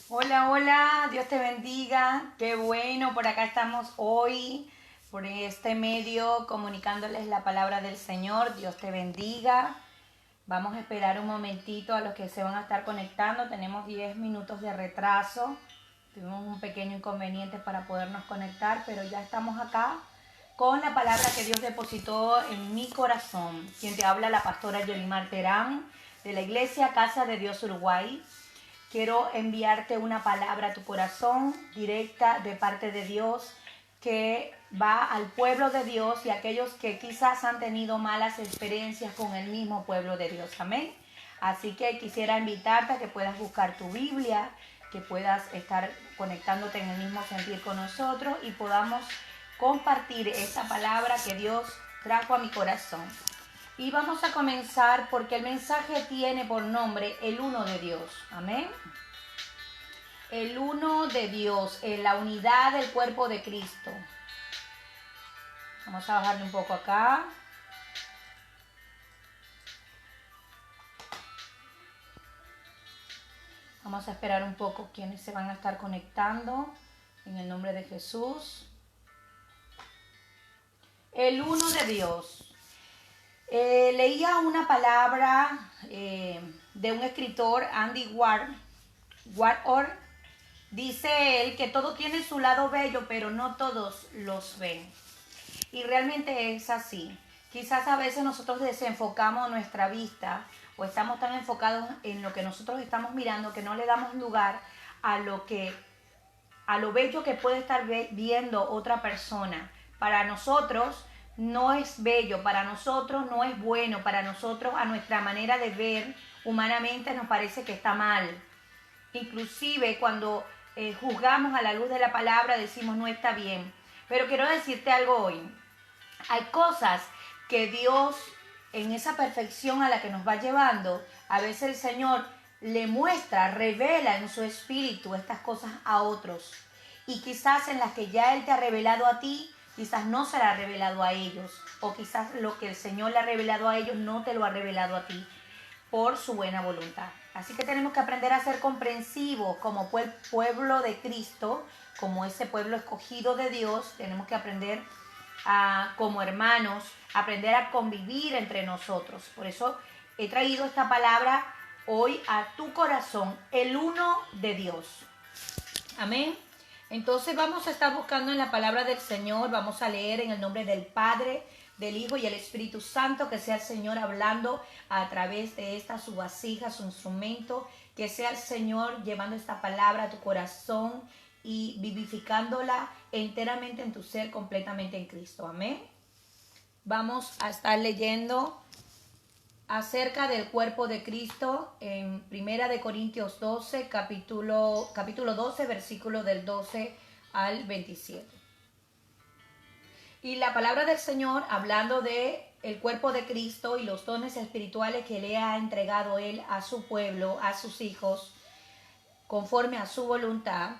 Hola, hola, Dios te bendiga. Qué bueno, por acá estamos hoy, por este medio, comunicándoles la palabra del Señor. Dios te bendiga. Vamos a esperar un momentito a los que se van a estar conectando. Tenemos 10 minutos de retraso. Tuvimos un pequeño inconveniente para podernos conectar, pero ya estamos acá con la palabra que Dios depositó en mi corazón. Quien te habla, la pastora Yolimar Terán, de la Iglesia Casa de Dios Uruguay. Quiero enviarte una palabra a tu corazón directa de parte de Dios que va al pueblo de Dios y a aquellos que quizás han tenido malas experiencias con el mismo pueblo de Dios. Amén. Así que quisiera invitarte a que puedas buscar tu Biblia, que puedas estar conectándote en el mismo sentir con nosotros y podamos compartir esta palabra que Dios trajo a mi corazón. Y vamos a comenzar porque el mensaje tiene por nombre el uno de Dios. Amén. El uno de Dios, en la unidad del cuerpo de Cristo. Vamos a bajarle un poco acá. Vamos a esperar un poco quienes se van a estar conectando. En el nombre de Jesús. El uno de Dios. Leía una palabra de un escritor, Andy Warhol. Dice él que todo tiene su lado bello, pero no todos los ven. Y realmente es así. Quizás a veces nosotros desenfocamos nuestra vista o estamos tan enfocados en lo que nosotros estamos mirando que no le damos lugar a lo bello que puede estar viendo otra persona. Para nosotros no es bello, para nosotros no es bueno, para nosotros a nuestra manera de ver humanamente nos parece que está mal. Inclusive cuando juzgamos a la luz de la palabra decimos no está bien. Pero quiero decirte algo hoy. Hay cosas que Dios, en esa perfección a la que nos va llevando, a veces el Señor le muestra, revela en su espíritu estas cosas a otros. Y quizás en las que ya Él te ha revelado a ti, quizás no se la ha revelado a ellos. O quizás lo que el Señor le ha revelado a ellos no te lo ha revelado a ti por su buena voluntad. Así que tenemos que aprender a ser comprensivos como pueblo de Cristo, como ese pueblo escogido de Dios. Tenemos que aprender como hermanos, aprender a convivir entre nosotros. Por eso he traído esta palabra hoy a tu corazón, el uno de Dios. Amén. Entonces vamos a estar buscando en la palabra del Señor, vamos a leer en el nombre del Padre, del Hijo y el Espíritu Santo, que sea el Señor hablando a través de esta su vasija, su instrumento, que sea el Señor llevando esta palabra a tu corazón y vivificándola enteramente en tu ser, completamente en Cristo. Amén. Vamos a estar leyendo acerca del cuerpo de Cristo en Primera de Corintios 12, capítulo 12, versículo del 12 al 27. Y la palabra del Señor, hablando de el cuerpo de Cristo y los dones espirituales que le ha entregado Él a su pueblo, a sus hijos, conforme a su voluntad,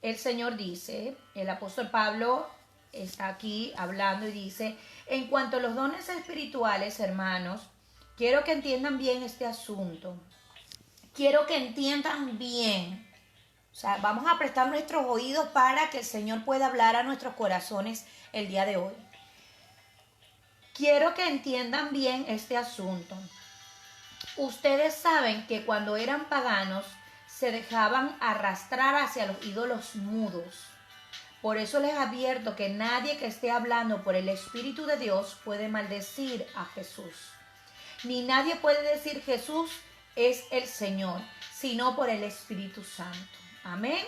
el Señor dice, el apóstol Pablo está aquí hablando y dice, en cuanto a los dones espirituales, hermanos, quiero que entiendan bien este asunto. Quiero que entiendan bien. O sea, vamos a prestar nuestros oídos para que el Señor pueda hablar a nuestros corazones el día de hoy. Quiero que entiendan bien este asunto. Ustedes saben que cuando eran paganos se dejaban arrastrar hacia los ídolos mudos. Por eso les advierto que nadie que esté hablando por el Espíritu de Dios puede maldecir a Jesús. Ni nadie puede decir Jesús es el Señor, sino por el Espíritu Santo. Amén.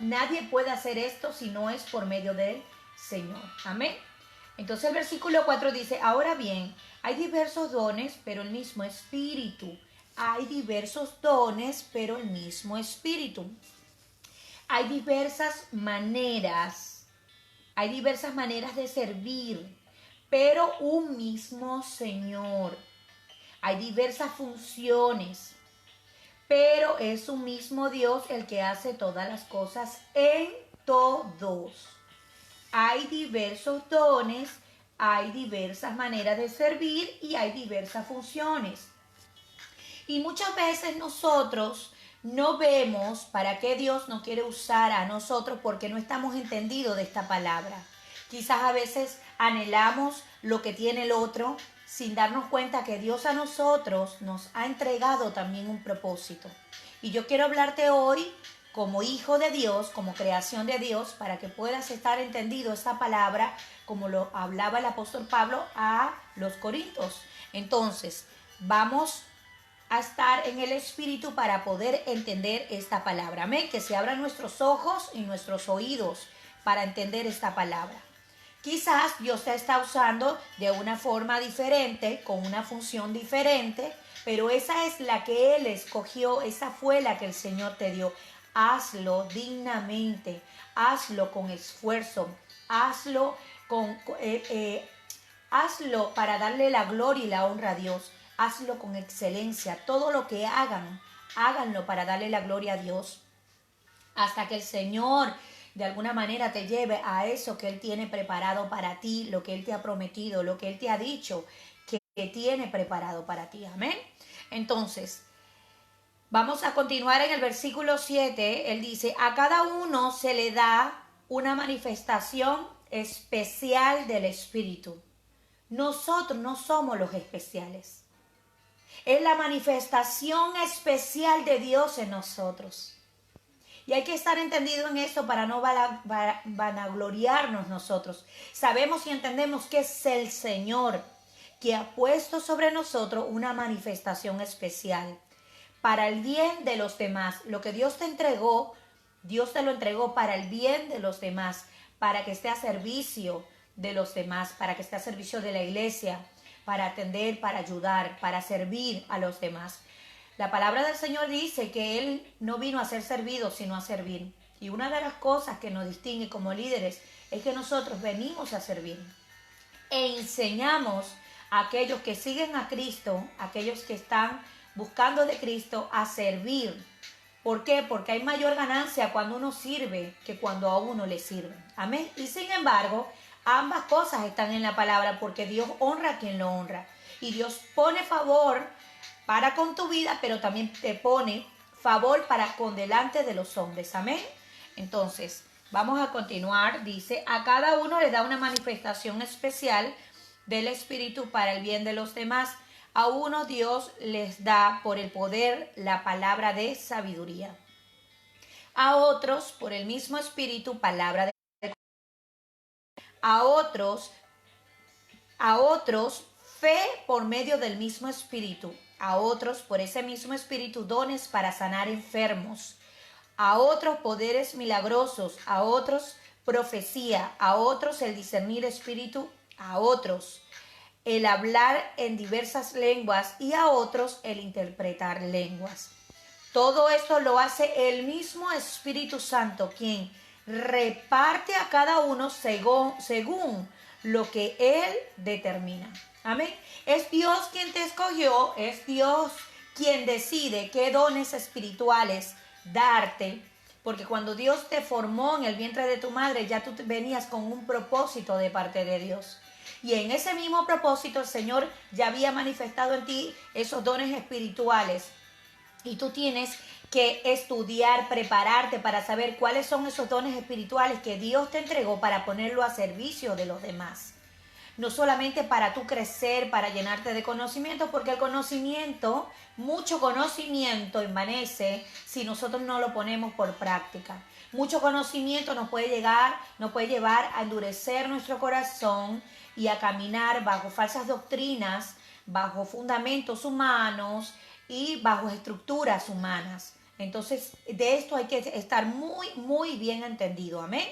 Nadie puede hacer esto si no es por medio del Señor. Amén. Entonces el versículo 4 dice, ahora bien, hay diversos dones, pero el mismo Espíritu. Hay diversos dones, pero el mismo Espíritu. Hay diversas maneras de servir, pero un mismo Señor. Hay diversas funciones, pero es un mismo Dios el que hace todas las cosas en todos. Hay diversos dones, hay diversas maneras de servir y hay diversas funciones. Y muchas veces nosotros no vemos para qué Dios nos quiere usar a nosotros porque no estamos entendidos de esta palabra. Quizás a veces anhelamos lo que tiene el otro sin darnos cuenta que Dios a nosotros nos ha entregado también un propósito. Y yo quiero hablarte hoy como hijo de Dios, como creación de Dios, para que puedas estar entendido esta palabra como lo hablaba el apóstol Pablo a los Corintios. Entonces, vamos a estar en el Espíritu para poder entender esta palabra. Amén, que se abran nuestros ojos y nuestros oídos para entender esta palabra. Quizás Dios te está usando de una forma diferente, con una función diferente, pero esa es la que Él escogió, esa fue la que el Señor te dio. Hazlo dignamente, hazlo con esfuerzo, hazlo hazlo para darle la gloria y la honra a Dios. Hazlo con excelencia. Todo lo que hagan, háganlo para darle la gloria a Dios. Hasta que el Señor de alguna manera te lleve a eso que Él tiene preparado para ti, lo que Él te ha prometido, lo que Él te ha dicho que tiene preparado para ti. Amén. Entonces, vamos a continuar en el versículo 7. Él dice, a cada uno se le da una manifestación especial del Espíritu. Nosotros no somos los especiales. Es la manifestación especial de Dios en nosotros. Y hay que estar entendido en esto para no vanagloriarnos nosotros. Sabemos y entendemos que es el Señor que ha puesto sobre nosotros una manifestación especial para el bien de los demás. Lo que Dios te entregó, Dios te lo entregó para el bien de los demás, para que esté a servicio de los demás, para que esté a servicio de la iglesia, para atender, para ayudar, para servir a los demás. La palabra del Señor dice que Él no vino a ser servido, sino a servir. Y una de las cosas que nos distingue como líderes es que nosotros venimos a servir. E enseñamos a aquellos que siguen a Cristo, aquellos que están buscando de Cristo, a servir. ¿Por qué? Porque hay mayor ganancia cuando uno sirve que cuando a uno le sirven. Amén. Y sin embargo, ambas cosas están en la palabra porque Dios honra a quien lo honra. Y Dios pone favor para con tu vida, pero también te pone favor para con delante de los hombres. Amén. Entonces, vamos a continuar. Dice, a cada uno le da una manifestación especial del Espíritu para el bien de los demás. A uno Dios les da por el poder la palabra de sabiduría. A otros, por el mismo Espíritu, palabra de a otros fe por medio del mismo Espíritu, a otros por ese mismo Espíritu dones para sanar enfermos, a otros poderes milagrosos, a otros profecía, a otros el discernir espíritu, a otros el hablar en diversas lenguas y a otros el interpretar lenguas. Todo esto lo hace el mismo Espíritu Santo, quien reparte a cada uno según lo que Él determina. Amén. Es Dios quien te escogió, es Dios quien decide qué dones espirituales darte, porque cuando Dios te formó en el vientre de tu madre, ya tú venías con un propósito de parte de Dios. Y en ese mismo propósito el Señor ya había manifestado en ti esos dones espirituales. Y tú tienes que estudiar, prepararte para saber cuáles son esos dones espirituales que Dios te entregó para ponerlo a servicio de los demás. No solamente para tú crecer, para llenarte de conocimiento, porque el conocimiento, mucho conocimiento envanece si nosotros no lo ponemos por práctica. Mucho conocimiento nos puede llevar a endurecer nuestro corazón y a caminar bajo falsas doctrinas, bajo fundamentos humanos y bajo estructuras humanas. Entonces, de esto hay que estar muy bien entendido. Amén.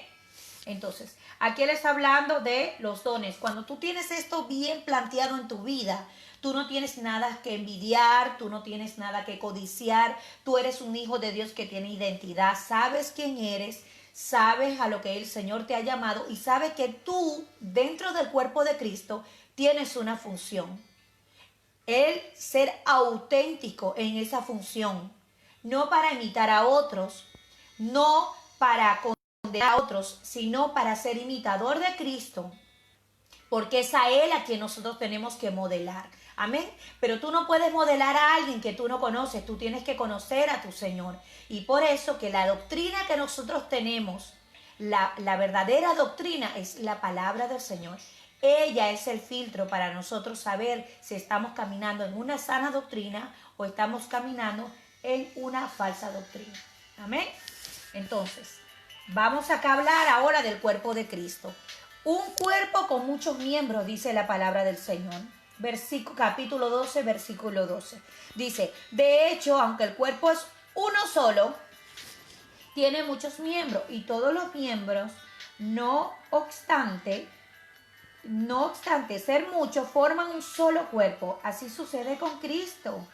Entonces, aquí él está hablando de los dones. Cuando tú tienes esto bien planteado en tu vida, tú no tienes nada que envidiar, tú no tienes nada que codiciar, tú eres un hijo de Dios que tiene identidad, sabes quién eres, sabes a lo que el Señor te ha llamado y sabes que tú, dentro del cuerpo de Cristo, tienes una función. El ser auténtico en esa función, no para imitar a otros, no para condenar a otros, sino para ser imitador de Cristo, porque es a Él a quien nosotros tenemos que modelar. Amén. Pero tú no puedes modelar a alguien que tú no conoces. Tú tienes que conocer a tu Señor. Y por eso que la doctrina que nosotros tenemos, la verdadera doctrina es la palabra del Señor. Ella es el filtro para nosotros saber si estamos caminando en una sana doctrina o estamos caminando en una falsa doctrina. Amén. Entonces, vamos acá a hablar ahora del cuerpo de Cristo. Un cuerpo con muchos miembros, dice la palabra del Señor. Capítulo 12, versículo 12. Dice, de hecho, aunque el cuerpo es uno solo, tiene muchos miembros y todos los miembros, no obstante ser muchos, forman un solo cuerpo. Así sucede con Cristo.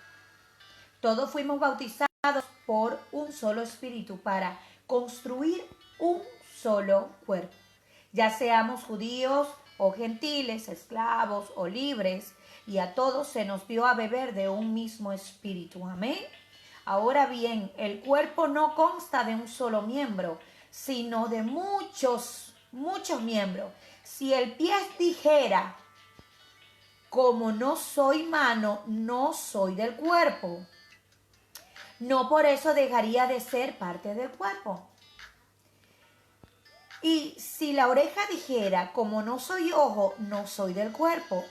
Todos fuimos bautizados por un solo espíritu para construir un solo cuerpo. Ya seamos judíos o gentiles, esclavos o libres, y a todos se nos dio a beber de un mismo espíritu. Amén. Ahora bien, el cuerpo no consta de un solo miembro, sino de muchos miembros. Si el pie dijera, como no soy mano, no soy del cuerpo, no por eso dejaría de ser parte del cuerpo. Y si la oreja dijera, como no soy ojo, no soy del cuerpo,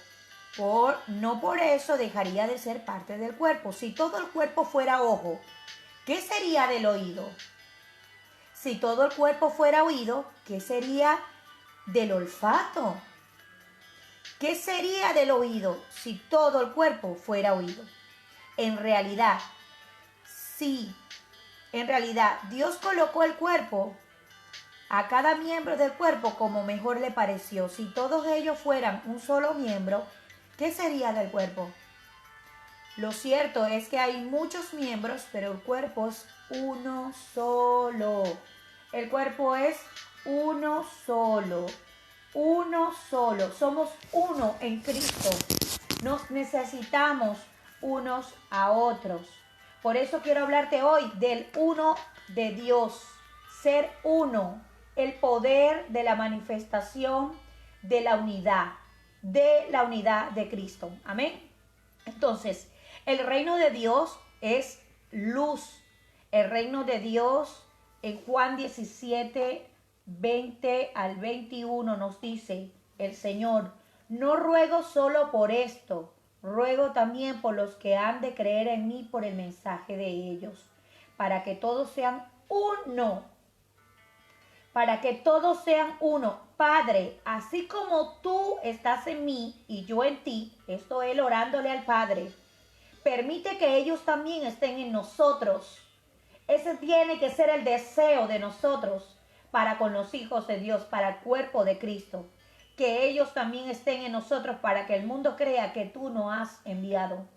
no por eso dejaría de ser parte del cuerpo. Si todo el cuerpo fuera ojo, ¿qué sería del oído? Si todo el cuerpo fuera oído, ¿qué sería del olfato? ¿Qué sería del oído si todo el cuerpo fuera oído? En realidad, Dios colocó el cuerpo a cada miembro del cuerpo como mejor le pareció. Si todos ellos fueran un solo miembro, ¿qué sería del cuerpo? Lo cierto es que hay muchos miembros, pero el cuerpo es uno solo. El cuerpo es uno solo. Uno solo. Somos uno en Cristo. Nos necesitamos unos a otros. Por eso quiero hablarte hoy del uno de Dios. Ser uno. El poder de la manifestación de la unidad. De la unidad de Cristo. Amén. Entonces, el reino de Dios es luz. El reino de Dios en Juan 17, 20 al 21 nos dice el Señor, no ruego solo por esto, ruego también por los que han de creer en mí por el mensaje de ellos, para que todos sean uno. Para que todos sean uno. Padre, así como tú estás en mí y yo en ti, esto él orándole al Padre, permite que ellos también estén en nosotros. Ese tiene que ser el deseo de nosotros para con los hijos de Dios, para el cuerpo de Cristo. Que ellos también estén en nosotros para que el mundo crea que tú nos has enviado.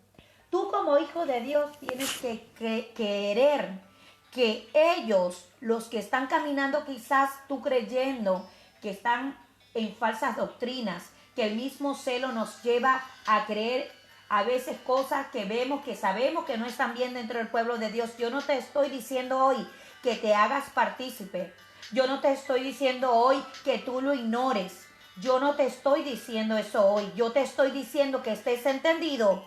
Tú como hijo de Dios tienes que querer que ellos, los que están caminando quizás tú creyendo que están en falsas doctrinas, que el mismo celo nos lleva a creer a veces cosas que vemos, que sabemos que no están bien dentro del pueblo de Dios. Yo no te estoy diciendo hoy que te hagas partícipe. Yo no te estoy diciendo hoy que tú lo ignores. Yo no te estoy diciendo eso hoy. Yo te estoy diciendo que estés entendido,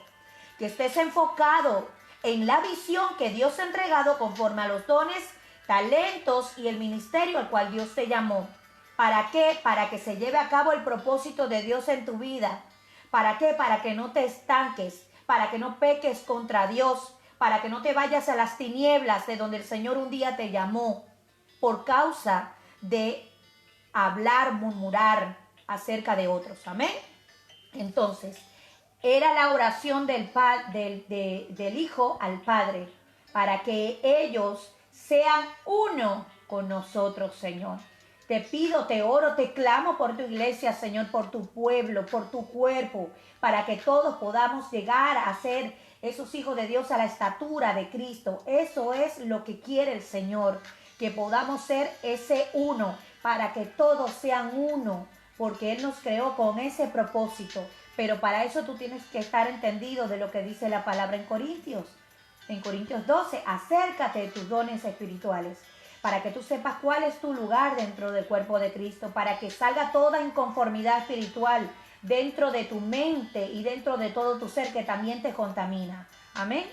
que estés enfocado en la visión que Dios ha entregado conforme a los dones, talentos y el ministerio al cual Dios te llamó. ¿Para qué? Para que se lleve a cabo el propósito de Dios en tu vida. ¿Para qué? Para que no te estanques, para que no peques contra Dios, para que no te vayas a las tinieblas de donde el Señor un día te llamó por causa de hablar, murmurar acerca de otros. Amén. Entonces, era la oración del Hijo al Padre, para que ellos sean uno con nosotros, Señor. Te pido, te oro, te clamo por tu iglesia, Señor, por tu pueblo, por tu cuerpo, para que todos podamos llegar a ser esos hijos de Dios a la estatura de Cristo. Eso es lo que quiere el Señor, que podamos ser ese uno, para que todos sean uno, porque Él nos creó con ese propósito. Pero para eso tú tienes que estar entendido de lo que dice la palabra en Corintios. En Corintios 12, acércate de tus dones espirituales, para que tú sepas cuál es tu lugar dentro del cuerpo de Cristo, para que salga toda inconformidad espiritual, dentro de tu mente y dentro de todo tu ser que también te contamina. Amén.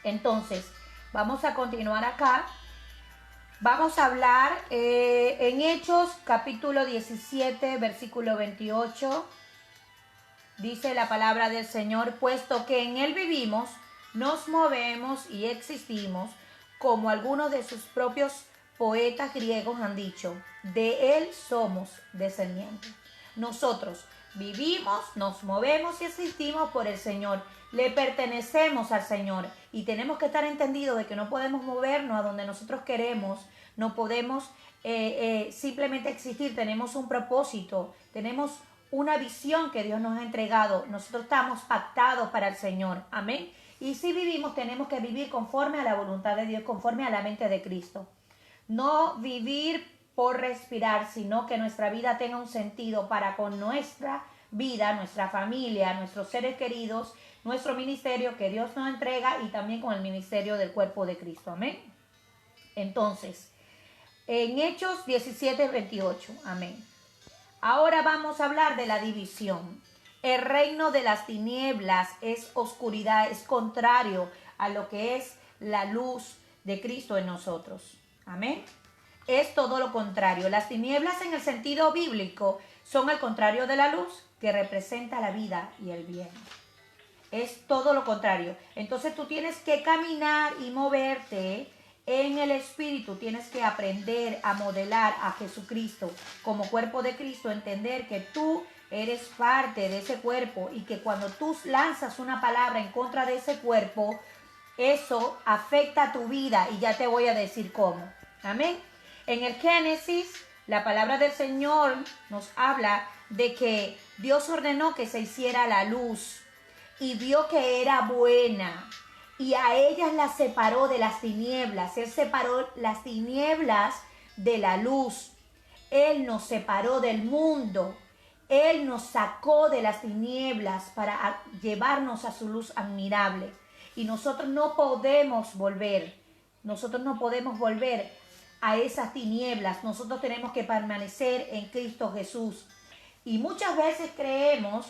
Entonces, vamos a continuar acá. Vamos a hablar en Hechos capítulo 17, versículo 28. Dice la palabra del Señor, puesto que en Él vivimos, nos movemos y existimos, como algunos de sus propios poetas griegos han dicho, de Él somos descendientes. Nosotros vivimos, nos movemos y existimos por el Señor. Le pertenecemos al Señor y tenemos que estar entendidos de que no podemos movernos a donde nosotros queremos, no podemos simplemente existir, tenemos un propósito, tenemos una visión que Dios nos ha entregado. Nosotros estamos pactados para el Señor. Amén. Y si vivimos, tenemos que vivir conforme a la voluntad de Dios, conforme a la mente de Cristo. No vivir por respirar, sino que nuestra vida tenga un sentido para con nuestra vida, nuestra familia, nuestros seres queridos, nuestro ministerio que Dios nos entrega y también con el ministerio del cuerpo de Cristo. Amén. Entonces, en Hechos 17, 28. Amén. Ahora vamos a hablar de la división. El reino de las tinieblas es oscuridad, es contrario a lo que es la luz de Cristo en nosotros. Amén. Es todo lo contrario. Las tinieblas en el sentido bíblico son el contrario de la luz, que representa la vida y el bien. Es todo lo contrario. Entonces tú tienes que caminar y moverte en el Espíritu. Tienes que aprender a modelar a Jesucristo como cuerpo de Cristo, entender que tú eres parte de ese cuerpo y que cuando tú lanzas una palabra en contra de ese cuerpo, eso afecta a tu vida y ya te voy a decir cómo. Amén. En el Génesis, la palabra del Señor nos habla de que Dios ordenó que se hiciera la luz y vio que era buena. Y a ellas las separó de las tinieblas. Él separó las tinieblas de la luz. Él nos separó del mundo. Él nos sacó de las tinieblas para llevarnos a su luz admirable. Y nosotros no podemos volver. Nosotros no podemos volver a esas tinieblas. Nosotros tenemos que permanecer en Cristo Jesús. Y muchas veces creemos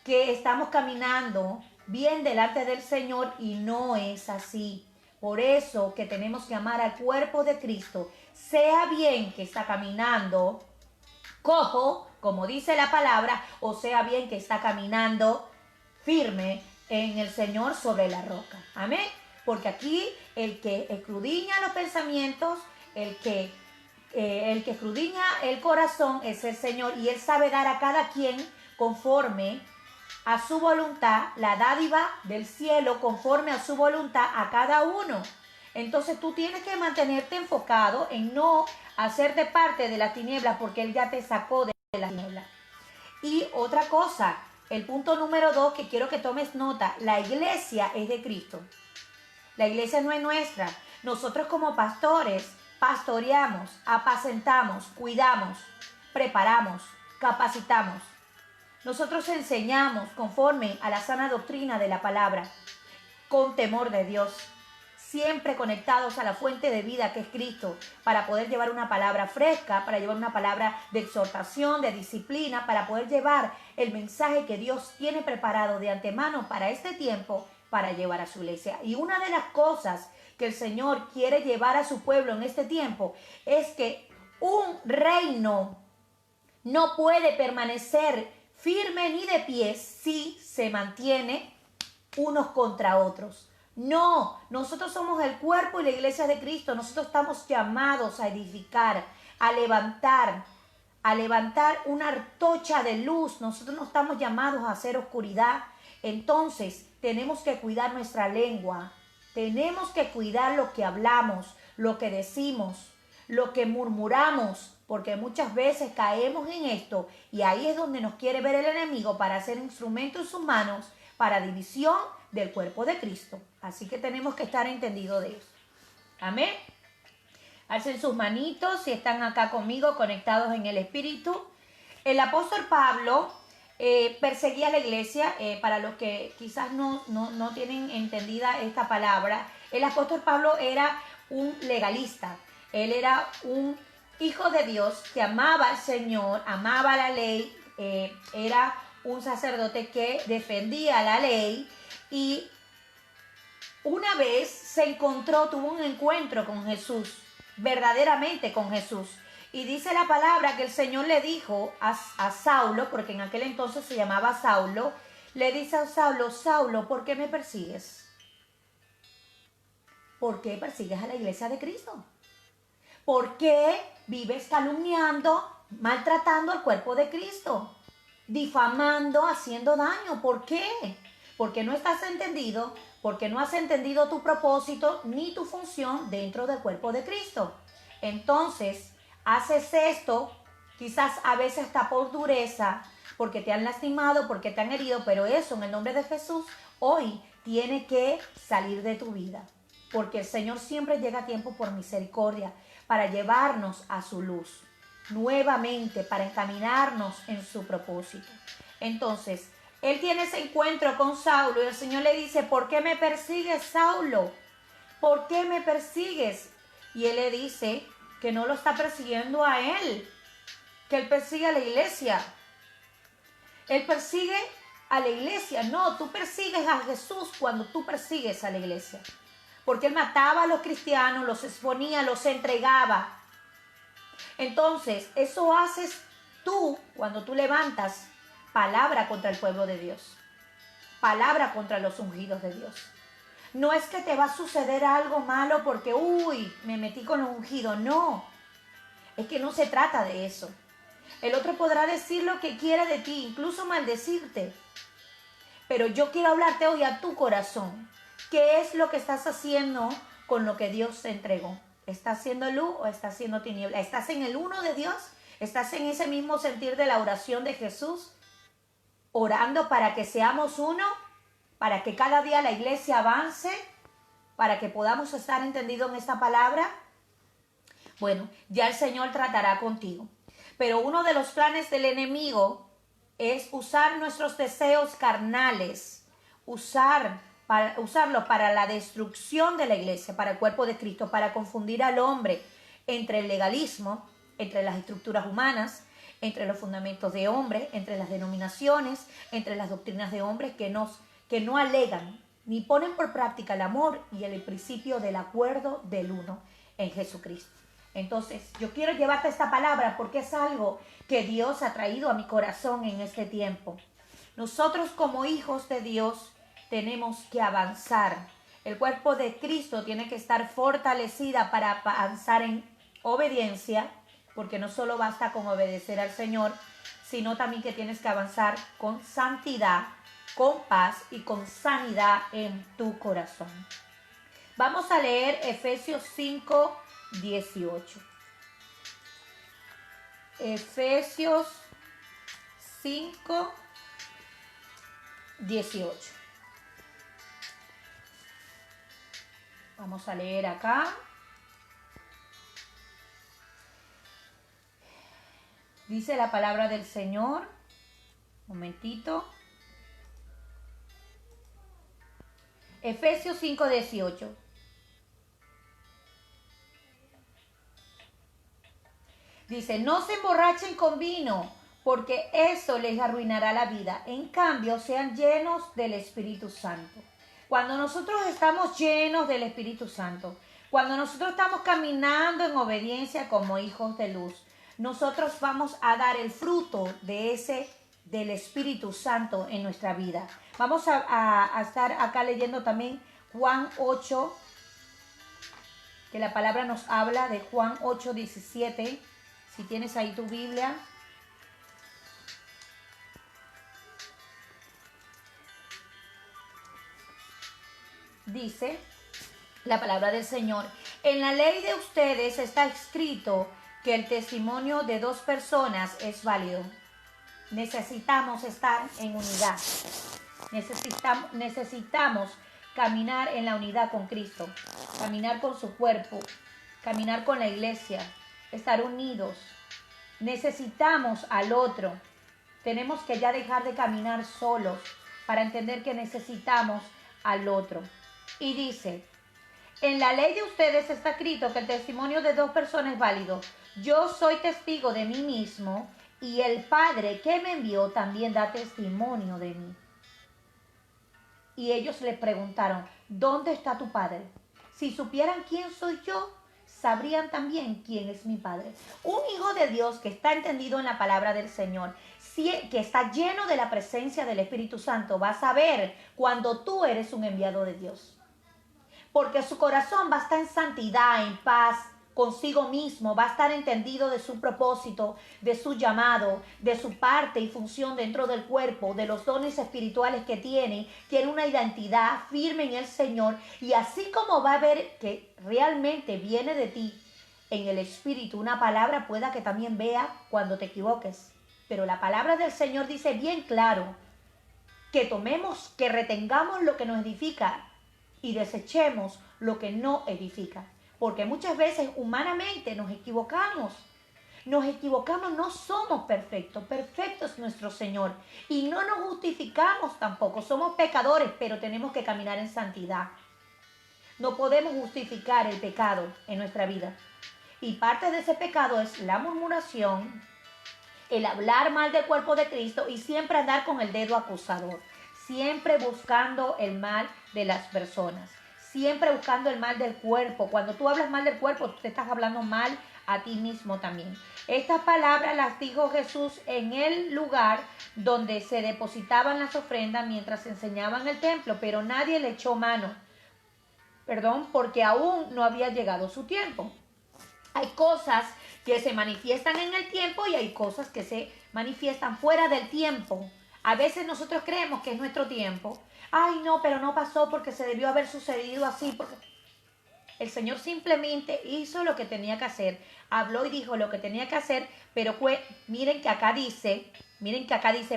que estamos caminando bien delante del Señor y no es así. Por eso que tenemos que amar al cuerpo de Cristo, sea bien que está caminando cojo, como dice la palabra, o sea bien que está caminando firme en el Señor sobre la roca. Amén. Porque aquí el que escudriña los pensamientos, el que escudriña el corazón es el Señor, y Él sabe dar a cada quien conforme a su voluntad, la dádiva del cielo conforme a su voluntad a cada uno. Entonces tú tienes que mantenerte enfocado en no hacerte parte de las tinieblas, porque Él ya te sacó de las tinieblas. Y otra cosa, el punto número 2 que quiero que tomes nota, la iglesia es de Cristo. La iglesia no es nuestra. Nosotros como pastores pastoreamos, apacentamos, cuidamos, preparamos, capacitamos. Nosotros enseñamos conforme a la sana doctrina de la palabra, con temor de Dios, siempre conectados a la fuente de vida que es Cristo, para poder llevar una palabra fresca, para llevar una palabra de exhortación, de disciplina, para poder llevar el mensaje que Dios tiene preparado de antemano para este tiempo, para llevar a su iglesia. Y una de las cosas que el Señor quiere llevar a su pueblo en este tiempo es que un reino no puede permanecer firme ni de pie si se mantiene unos contra otros. No, nosotros somos el cuerpo y la iglesia de Cristo. Nosotros estamos llamados a edificar, a levantar una antorcha de luz. Nosotros no estamos llamados a hacer oscuridad. Entonces tenemos que cuidar nuestra lengua, tenemos que cuidar lo que hablamos, lo que decimos, lo que murmuramos, porque muchas veces caemos en esto y ahí es donde nos quiere ver el enemigo para hacer instrumentos en sus manos para división del cuerpo de Cristo. Así que tenemos que estar entendidos de eso. Amén. Alcen sus manitos si están acá conmigo conectados en el Espíritu. El apóstol Pablo perseguía a la iglesia. Para los que quizás no tienen entendida esta palabra, el apóstol Pablo era un legalista. Él era un hijo de Dios que amaba al Señor, amaba la ley, era un sacerdote que defendía la ley y una vez se encontró, tuvo un encuentro con Jesús, verdaderamente con Jesús. Y dice la palabra que el Señor le dijo a Saulo, porque en aquel entonces se llamaba Saulo, le dice a Saulo, Saulo, ¿por qué me persigues? ¿Por qué persigues a la iglesia de Cristo? ¿Por qué vives calumniando, maltratando al cuerpo de Cristo? Difamando, haciendo daño. ¿Por qué? Porque no estás entendido, porque no has entendido tu propósito ni tu función dentro del cuerpo de Cristo. Entonces, haces esto, quizás a veces está por dureza, porque te han lastimado, porque te han herido, pero eso en el nombre de Jesús hoy tiene que salir de tu vida. Porque el Señor siempre llega a tiempo por misericordia para llevarnos a su luz, nuevamente para encaminarnos en su propósito. Entonces, él tiene ese encuentro con Saulo y el Señor le dice, ¿por qué me persigues, Saulo? ¿Por qué me persigues? Y él le dice que no lo está persiguiendo a él, que él persigue a la iglesia. Él persigue a la iglesia. No, tú persigues a Jesús cuando tú persigues a la iglesia. Porque él mataba a los cristianos, los exponía, los entregaba. Entonces, eso haces tú cuando tú levantas palabra contra el pueblo de Dios. Palabra contra los ungidos de Dios. No es que te va a suceder algo malo porque, me metí con los ungidos. No, es que no se trata de eso. El otro podrá decir lo que quiera de ti, incluso maldecirte. Pero yo quiero hablarte hoy a tu corazón. ¿Qué es lo que estás haciendo con lo que Dios te entregó? ¿Estás haciendo luz o estás haciendo tiniebla? ¿Estás en el uno de Dios? ¿Estás en ese mismo sentir de la oración de Jesús? Orando para que seamos uno, para que cada día la iglesia avance, para que podamos estar entendidos en esta palabra. Bueno, ya el Señor tratará contigo. Pero uno de los planes del enemigo es usar nuestros deseos carnales, usarlo para la destrucción de la iglesia, para el cuerpo de Cristo, para confundir al hombre entre el legalismo, entre las estructuras humanas, entre los fundamentos de hombre, entre las denominaciones, entre las doctrinas de hombres que no alegan ni ponen por práctica el amor y el principio del acuerdo del uno en Jesucristo. Entonces, yo quiero llevarte esta palabra porque es algo que Dios ha traído a mi corazón en este tiempo. Nosotros como hijos de Dios tenemos que avanzar. El cuerpo de Cristo tiene que estar fortalecida para avanzar en obediencia, porque no solo basta con obedecer al Señor, sino también que tienes que avanzar con santidad, con paz y con sanidad en tu corazón. Vamos a leer Efesios 5, 18. Efesios 5, 18. Vamos a leer acá. Dice la palabra del Señor. Un momentito. Efesios 5, 18. Dice, no se emborrachen con vino, porque eso les arruinará la vida. En cambio, sean llenos del Espíritu Santo. Cuando nosotros estamos llenos del Espíritu Santo, cuando nosotros estamos caminando en obediencia como hijos de luz, nosotros vamos a dar el fruto del Espíritu Santo en nuestra vida. Vamos a estar acá leyendo también Juan 8, que la palabra nos habla de Juan 8, 17. Si tienes ahí tu Biblia. Dice la palabra del Señor, en la ley de ustedes está escrito que el testimonio de dos personas es válido. Necesitamos estar en unidad. Necesitamos caminar en la unidad con Cristo, caminar con su cuerpo, caminar con la iglesia, estar unidos. Necesitamos al otro. Tenemos que ya dejar de caminar solos para entender que necesitamos al otro. Y dice, en la ley de ustedes está escrito que el testimonio de dos personas es válido. Yo soy testigo de mí mismo y el Padre que me envió también da testimonio de mí. Y ellos le preguntaron, ¿dónde está tu Padre? Si supieran quién soy yo, sabrían también quién es mi Padre. Un hijo de Dios que está entendido en la palabra del Señor, que está lleno de la presencia del Espíritu Santo, va a saber cuando tú eres un enviado de Dios. Porque su corazón va a estar en santidad, en paz consigo mismo, va a estar entendido de su propósito, de su llamado, de su parte y función dentro del cuerpo, de los dones espirituales que tiene una identidad firme en el Señor, y así como va a ver que realmente viene de ti en el Espíritu una palabra, pueda que también vea cuando te equivoques. Pero la palabra del Señor dice bien claro que tomemos, que retengamos lo que nos edifica y desechemos lo que no edifica. Porque muchas veces humanamente nos equivocamos. No somos perfectos. Perfecto es nuestro Señor. Y no nos justificamos tampoco. Somos pecadores, pero tenemos que caminar en santidad. No podemos justificar el pecado en nuestra vida. Y parte de ese pecado es la murmuración, el hablar mal del cuerpo de Cristo y siempre andar con el dedo acusador. Siempre buscando el mal de las personas. Siempre buscando el mal del cuerpo. Cuando tú hablas mal del cuerpo, tú te estás hablando mal a ti mismo también. Estas palabras las dijo Jesús en el lugar donde se depositaban las ofrendas mientras enseñaban el templo, pero nadie le echó mano. Porque aún no había llegado su tiempo. Hay cosas que se manifiestan en el tiempo y hay cosas que se manifiestan fuera del tiempo. A veces nosotros creemos que es nuestro tiempo. Ay, no, pero no pasó porque se debió haber sucedido así. Porque el Señor simplemente hizo lo que tenía que hacer. Habló y dijo lo que tenía que hacer, pero miren que acá dice,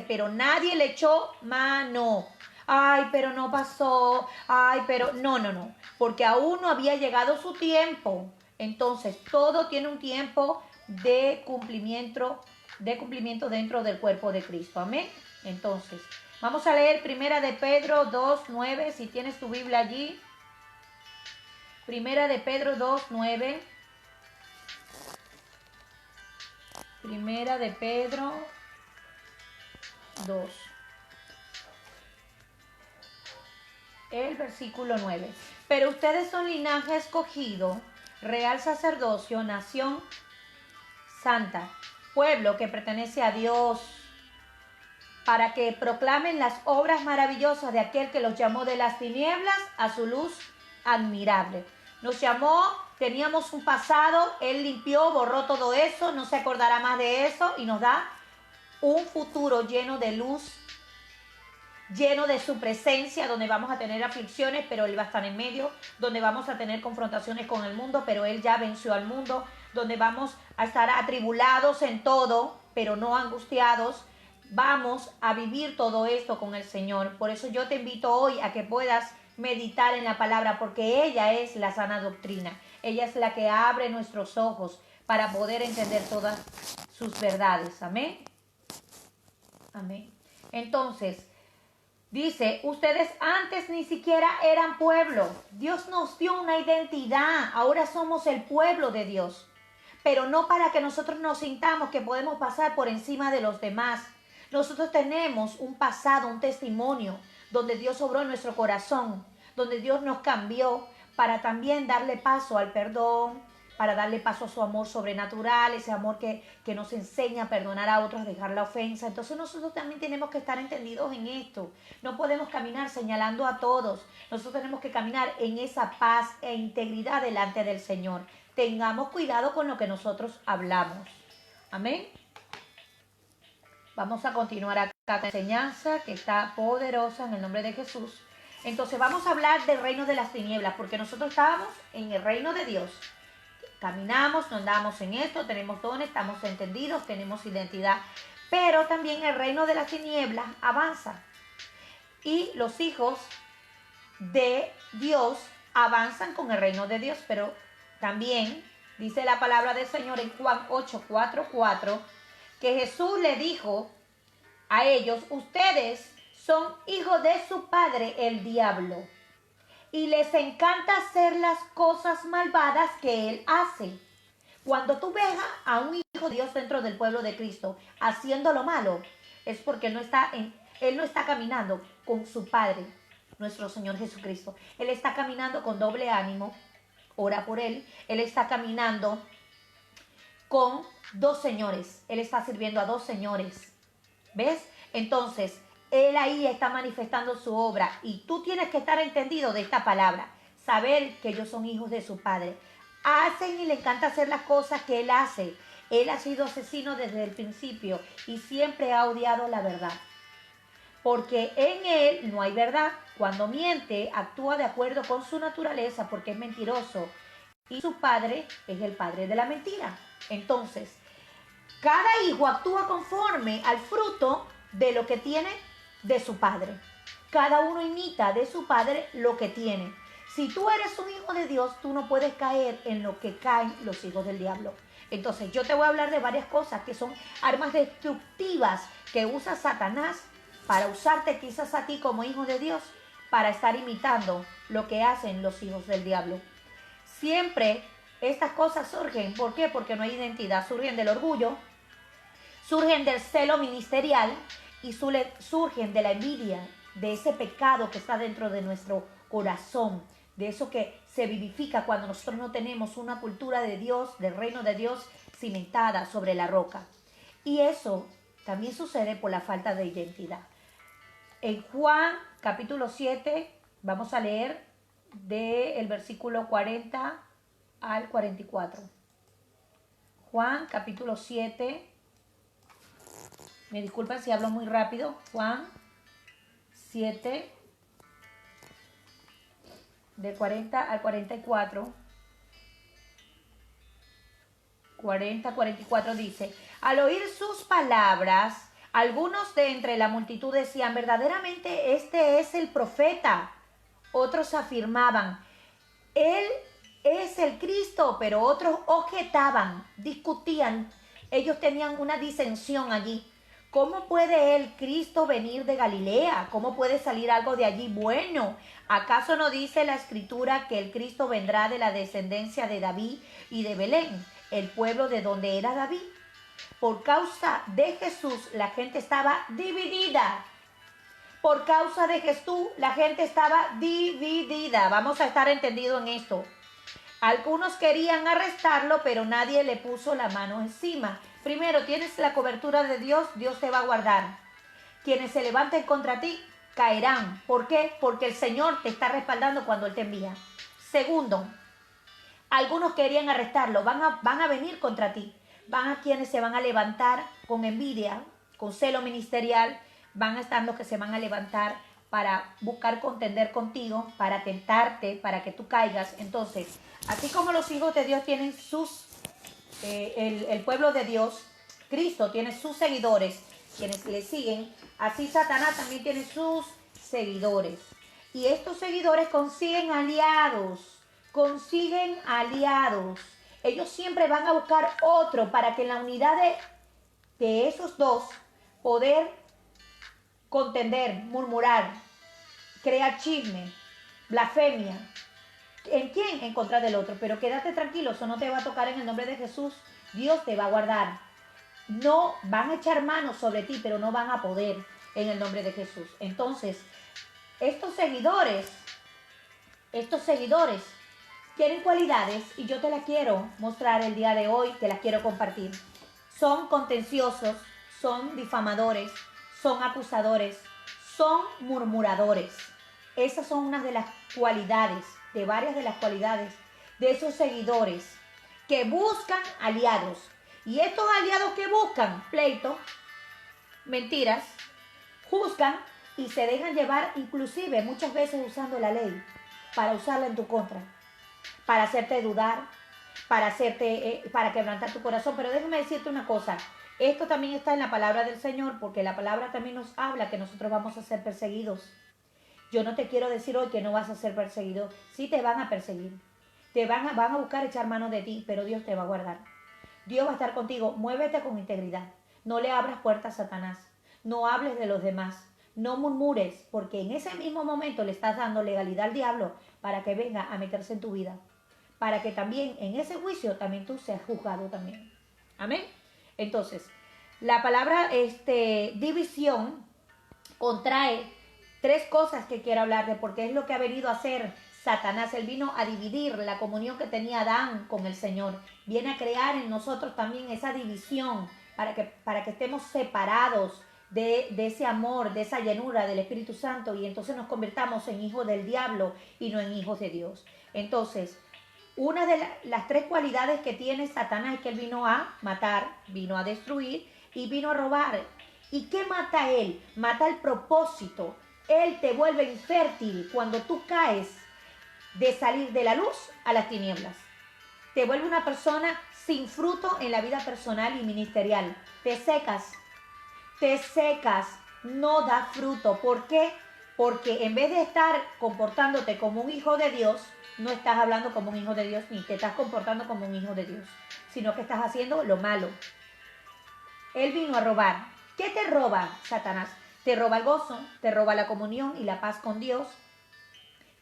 pero nadie le echó mano. Ay, pero no pasó. Ay, pero no. Porque aún no había llegado su tiempo. Entonces, todo tiene un tiempo de cumplimiento dentro del cuerpo de Cristo. Amén. Entonces, vamos a leer Primera de Pedro 2:9, si tienes tu Biblia allí. Primera de Pedro 2:9. Primera de Pedro 2. El versículo 9. Pero ustedes son linaje escogido, real sacerdocio, nación santa, pueblo que pertenece a Dios, para que proclamen las obras maravillosas de aquel que los llamó de las tinieblas a su luz admirable. Nos llamó, teníamos un pasado, Él limpió, borró todo eso, no se acordará más de eso y nos da un futuro lleno de luz, lleno de su presencia, donde vamos a tener aflicciones, pero Él va a estar en medio, donde vamos a tener confrontaciones con el mundo, pero Él ya venció al mundo, donde vamos a estar atribulados en todo, pero no angustiados. Vamos a vivir todo esto con el Señor. Por eso yo te invito hoy a que puedas meditar en la palabra, porque ella es la sana doctrina. Ella es la que abre nuestros ojos para poder entender todas sus verdades. Amén. Amén. Entonces, dice, ustedes antes ni siquiera eran pueblo. Dios nos dio una identidad. Ahora somos el pueblo de Dios. Pero no para que nosotros nos sintamos que podemos pasar por encima de los demás. Nosotros tenemos un pasado, un testimonio, donde Dios obró en nuestro corazón, donde Dios nos cambió para también darle paso al perdón, para darle paso a su amor sobrenatural, ese amor que nos enseña a perdonar a otros, dejar la ofensa. Entonces nosotros también tenemos que estar entendidos en esto. No podemos caminar señalando a todos. Nosotros tenemos que caminar en esa paz e integridad delante del Señor. Tengamos cuidado con lo que nosotros hablamos. Amén. Vamos a continuar acá con la enseñanza que está poderosa en el nombre de Jesús. Entonces vamos a hablar del reino de las tinieblas, porque nosotros estamos en el reino de Dios. Caminamos, no andamos en esto, tenemos dones, estamos entendidos, tenemos identidad. Pero también el reino de las tinieblas avanza. Y los hijos de Dios avanzan con el reino de Dios. Pero también dice la palabra del Señor en Juan 8:4, que Jesús le dijo a ellos, ustedes son hijos de su padre el diablo, y les encanta hacer las cosas malvadas que él hace. Cuando tú ves a un hijo de Dios dentro del pueblo de Cristo haciendo lo malo, es porque él no está caminando con su Padre, nuestro Señor Jesucristo. Él está caminando con doble ánimo, ora por él. Él está caminando con dos señores. Él está sirviendo a dos señores. ¿Ves? Entonces, él ahí está manifestando su obra y tú tienes que estar entendido de esta palabra. Saber que ellos son hijos de su Padre. Hacen y le encanta hacer las cosas que él hace. Él ha sido asesino desde el principio y siempre ha odiado la verdad. Porque en él no hay verdad. Cuando miente, actúa de acuerdo con su naturaleza porque es mentiroso. Y su padre es el padre de la mentira. Entonces, cada hijo actúa conforme al fruto de lo que tiene de su padre. Cada uno imita de su padre lo que tiene. Si tú eres un hijo de Dios, tú no puedes caer en lo que caen los hijos del diablo. Entonces, yo te voy a hablar de varias cosas que son armas destructivas que usa Satanás para usarte quizás a ti como hijo de Dios para estar imitando lo que hacen los hijos del diablo. Siempre estas cosas surgen, ¿por qué? Porque no hay identidad, surgen del orgullo, surgen del celo ministerial y surgen de la envidia, de ese pecado que está dentro de nuestro corazón, de eso que se vivifica cuando nosotros no tenemos una cultura de Dios, del reino de Dios cimentada sobre la roca. Y eso también sucede por la falta de identidad. En Juan capítulo 7 vamos a leer del versículo 40 al 44. Juan capítulo 7, me disculpan si hablo muy rápido. Juan 7, de 40 al 44. 40-44 dice: al oír sus palabras, algunos de entre la multitud decían: verdaderamente este es el profeta. Otros afirmaban: él es el Cristo, pero otros objetaban, discutían. Ellos tenían una disensión allí. ¿Cómo puede el Cristo venir de Galilea? ¿Cómo puede salir algo de allí bueno? ¿Acaso no dice la Escritura que el Cristo vendrá de la descendencia de David y de Belén, el pueblo de donde era David? Por causa de Jesús, la gente estaba dividida. Por causa de Jesús, la gente estaba dividida. Vamos a estar entendidos en esto. Algunos querían arrestarlo, pero nadie le puso la mano encima. Primero, tienes la cobertura de Dios, Dios te va a guardar. Quienes se levanten contra ti, caerán. ¿Por qué? Porque el Señor te está respaldando cuando Él te envía. Segundo, algunos querían arrestarlo, van a venir contra ti. Van a quienes se van a levantar con envidia, con celo ministerial. Van a estar los que se van a levantar para buscar contender contigo, para tentarte, para que tú caigas. Entonces, así como los hijos de Dios tienen el pueblo de Dios, Cristo tiene sus seguidores, quienes le siguen, así Satanás también tiene sus seguidores. Y estos seguidores consiguen aliados. Ellos siempre van a buscar otro para que en la unidad de esos dos poder contender, murmurar, crear chisme, blasfemia. ¿En quién? En contra del otro. Pero quédate tranquilo, eso no te va a tocar en el nombre de Jesús. Dios te va a guardar. No van a echar manos sobre ti, pero no van a poder en el nombre de Jesús. Entonces, estos seguidores tienen cualidades y yo te las quiero mostrar el día de hoy, te las quiero compartir. Son contenciosos, son difamadores, son acusadores, son murmuradores. Esas son unas de las cualidades, de varias de las cualidades de esos seguidores que buscan aliados. Y estos aliados que buscan pleito, mentiras, juzgan y se dejan llevar, inclusive muchas veces usando la ley para usarla en tu contra, para hacerte dudar, para quebrantar tu corazón. Pero déjame decirte una cosa, esto también está en la palabra del Señor, porque la palabra también nos habla que nosotros vamos a ser perseguidos. Yo no te quiero decir hoy que no vas a ser perseguido. Sí te van a perseguir. Van a buscar echar mano de ti, pero Dios te va a guardar. Dios va a estar contigo. Muévete con integridad. No le abras puertas a Satanás. No hables de los demás. No murmures, porque en ese mismo momento le estás dando legalidad al diablo para que venga a meterse en tu vida, para que también en ese juicio también tú seas juzgado también. Amén. Entonces, la palabra división contrae tres cosas que quiero hablar de, porque es lo que ha venido a hacer Satanás. Él vino a dividir la comunión que tenía Adán con el Señor. Viene a crear en nosotros también esa división para que estemos separados de ese amor, de esa llenura del Espíritu Santo, y entonces nos convirtamos en hijos del diablo y no en hijos de Dios. Entonces, una de las tres cualidades que tiene Satanás es que él vino a matar, vino a destruir y vino a robar. ¿Y qué mata él? Mata el propósito. Él te vuelve infértil cuando tú caes de salir de la luz a las tinieblas. Te vuelve una persona sin fruto en la vida personal y ministerial. Te secas, no da fruto. ¿Por qué? Porque en vez de estar comportándote como un hijo de Dios, no estás hablando como un hijo de Dios, ni te estás comportando como un hijo de Dios, sino que estás haciendo lo malo. Él vino a robar. ¿Qué te roba Satanás? Te roba el gozo, te roba la comunión y la paz con Dios,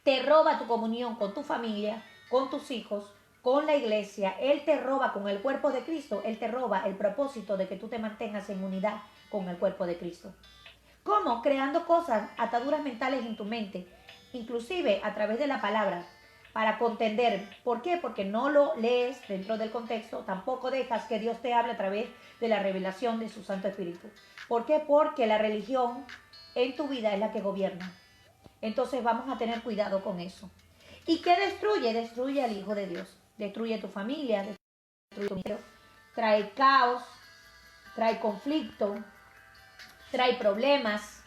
te roba tu comunión con tu familia, con tus hijos, con la iglesia. Él te roba con el cuerpo de Cristo, él te roba el propósito de que tú te mantengas en unidad con el cuerpo de Cristo. ¿Cómo? Creando cosas, ataduras mentales en tu mente, inclusive a través de la palabra, para contender. ¿Por qué? Porque no lo lees dentro del contexto, tampoco dejas que Dios te hable a través de la revelación de su Santo Espíritu. ¿Por qué? Porque la religión en tu vida es la que gobierna. Entonces vamos a tener cuidado con eso. ¿Y qué destruye? Destruye al Hijo de Dios. Destruye tu familia, destruye tu dinero, trae caos, trae conflicto, trae problemas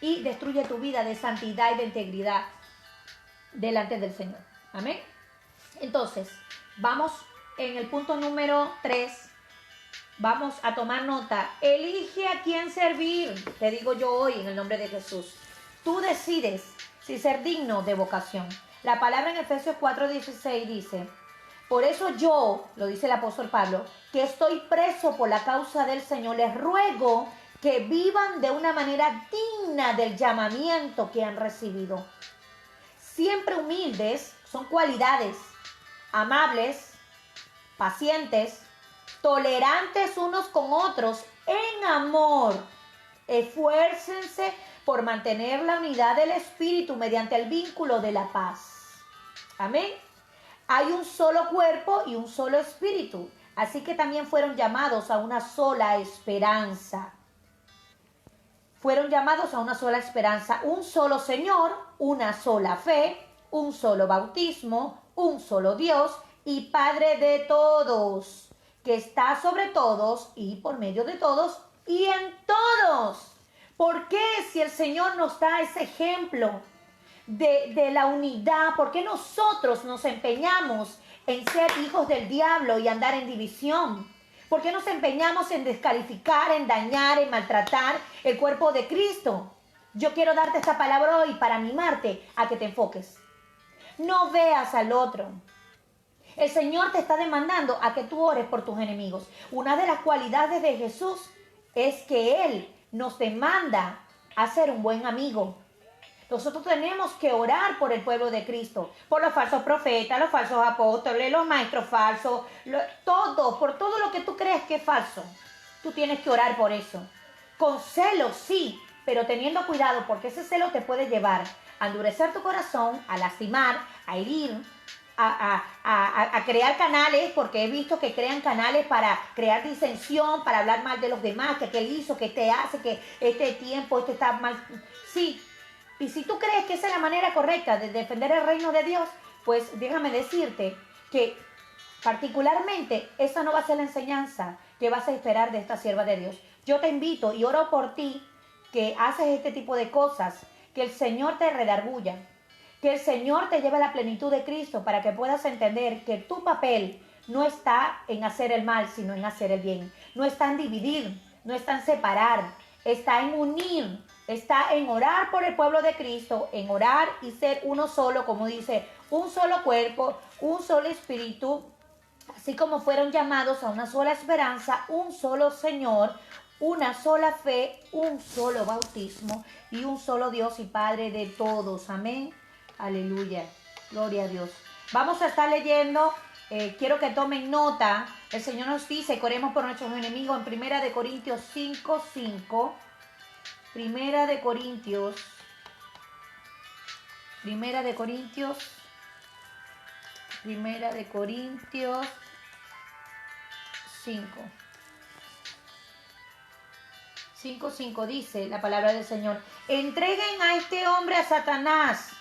y destruye tu vida de santidad y de integridad delante del Señor. Amén. Entonces, vamos en el punto número 3. Vamos a tomar nota. Elige a quién servir. Te digo yo hoy en el nombre de Jesús. Tú decides si ser digno de vocación. La palabra en Efesios 4:16 dice: por eso yo, lo dice el apóstol Pablo, que estoy preso por la causa del Señor, les ruego que vivan de una manera digna del llamamiento que han recibido. Siempre humildes, son cualidades, amables, pacientes, tolerantes unos con otros, en amor. Esfuércense por mantener la unidad del Espíritu mediante el vínculo de la paz. Amén. Hay un solo cuerpo y un solo Espíritu, así que también fueron llamados a una sola esperanza. Fueron llamados a una sola esperanza, un solo Señor, una sola fe, un solo bautismo, un solo Dios y Padre de todos, que está sobre todos y por medio de todos y en todos. ¿Por qué, si el Señor nos da ese ejemplo de la unidad, por qué nosotros nos empeñamos en ser hijos del diablo y andar en división? ¿Por qué nos empeñamos en descalificar, en dañar, en maltratar el cuerpo de Cristo? Yo quiero darte esta palabra hoy para animarte a que te enfoques. No veas al otro. El Señor te está demandando a que tú ores por tus enemigos. Una de las cualidades de Jesús es que Él nos demanda a ser un buen amigo. Nosotros tenemos que orar por el pueblo de Cristo, por los falsos profetas, los falsos apóstoles, los maestros falsos, por todo lo que tú crees que es falso. Tú tienes que orar por eso. Con celo, sí, pero teniendo cuidado, porque ese celo te puede llevar a endurecer tu corazón, a lastimar, a herir, a crear canales, porque he visto que crean canales para crear disensión, para hablar mal de los demás, que aquel hizo, que este hace, que este tiempo, este está mal. Sí. Y si tú crees que esa es la manera correcta de defender el reino de Dios, pues déjame decirte que particularmente esa no va a ser la enseñanza que vas a esperar de esta sierva de Dios. Yo te invito y oro por ti que haces este tipo de cosas, que el Señor te redarguya, que el Señor te lleve a la plenitud de Cristo para que puedas entender que tu papel no está en hacer el mal, sino en hacer el bien. No está en dividir, no está en separar, está en unir. Está en orar por el pueblo de Cristo, en orar y ser uno solo, como dice, un solo cuerpo, un solo espíritu, así como fueron llamados a una sola esperanza, un solo Señor, una sola fe, un solo bautismo y un solo Dios y Padre de todos. Amén. Aleluya. Gloria a Dios. Vamos a estar leyendo, quiero que tomen nota. El Señor nos dice que oremos por nuestros enemigos en Primera de Corintios 5:5. Primera de Corintios 5. 5:5 dice la palabra del Señor: entreguen a este hombre a Satanás.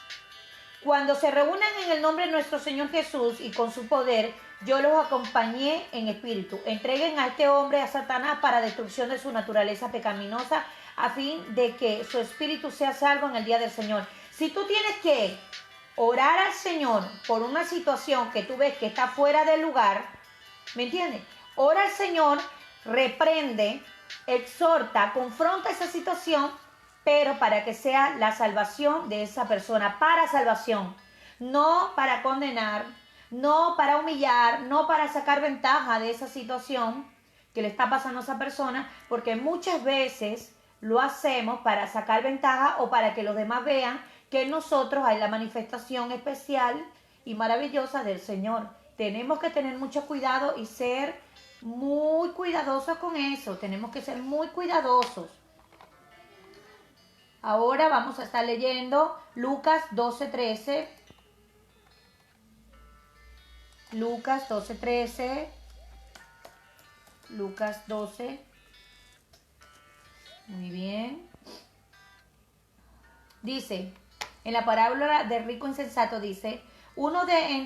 Cuando se reúnan en el nombre de nuestro Señor Jesús y con su poder, yo los acompañé en espíritu. Entreguen a este hombre a Satanás para destrucción de su naturaleza pecaminosa, a fin de que su espíritu sea salvo en el día del Señor. Si tú tienes que orar al Señor por una situación que tú ves que está fuera del lugar, ¿me entiendes? Ora al Señor, reprende, exhorta, confronta esa situación, pero para que sea la salvación de esa persona, para salvación, no para condenar, no para humillar, no para sacar ventaja de esa situación que le está pasando a esa persona, porque muchas veces lo hacemos para sacar ventaja o para que los demás vean que en nosotros hay la manifestación especial y maravillosa del Señor. Tenemos que tener mucho cuidado y ser muy cuidadosos con eso. Tenemos que ser muy cuidadosos. Ahora vamos a estar leyendo Lucas 12:13. Lucas 12:13. Lucas 12. Muy bien. Dice, en la parábola del rico insensato dice, uno de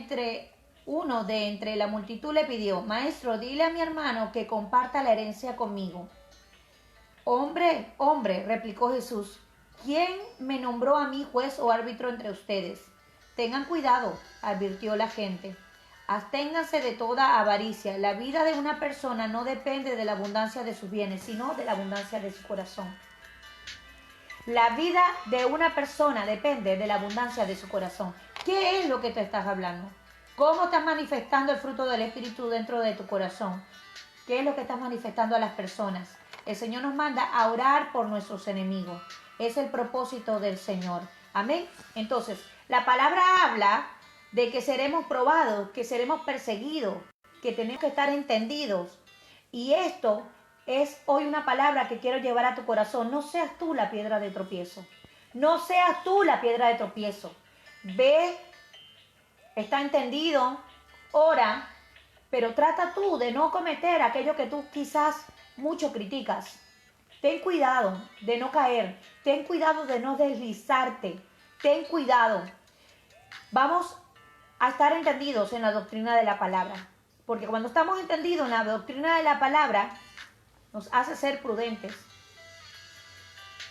entre la multitud le pidió: maestro, dile a mi hermano que comparta la herencia conmigo. Hombre, replicó Jesús, ¿quién me nombró a mí juez o árbitro entre ustedes? Tengan cuidado, advirtió la gente. Absténganse de toda avaricia. La vida de una persona no depende de la abundancia de sus bienes, sino de la abundancia de su corazón. La vida de una persona depende de la abundancia de su corazón. ¿Qué es lo que te estás hablando? ¿Cómo estás manifestando el fruto del Espíritu dentro de tu corazón? ¿Qué es lo que estás manifestando a las personas? El Señor nos manda a orar por nuestros enemigos. Es el propósito del Señor. Amén. Entonces, la palabra habla de que seremos probados, que seremos perseguidos, que tenemos que estar entendidos. Y esto es hoy una palabra que quiero llevar a tu corazón. No seas tú la piedra de tropiezo. No seas tú la piedra de tropiezo. Ve, está entendido, ora, pero trata tú de no cometer aquello que tú quizás mucho criticas. Ten cuidado de no caer. Ten cuidado de no deslizarte. Ten cuidado. Vamos a estar entendidos en la doctrina de la palabra. Porque cuando estamos entendidos en la doctrina de la palabra, nos hace ser prudentes.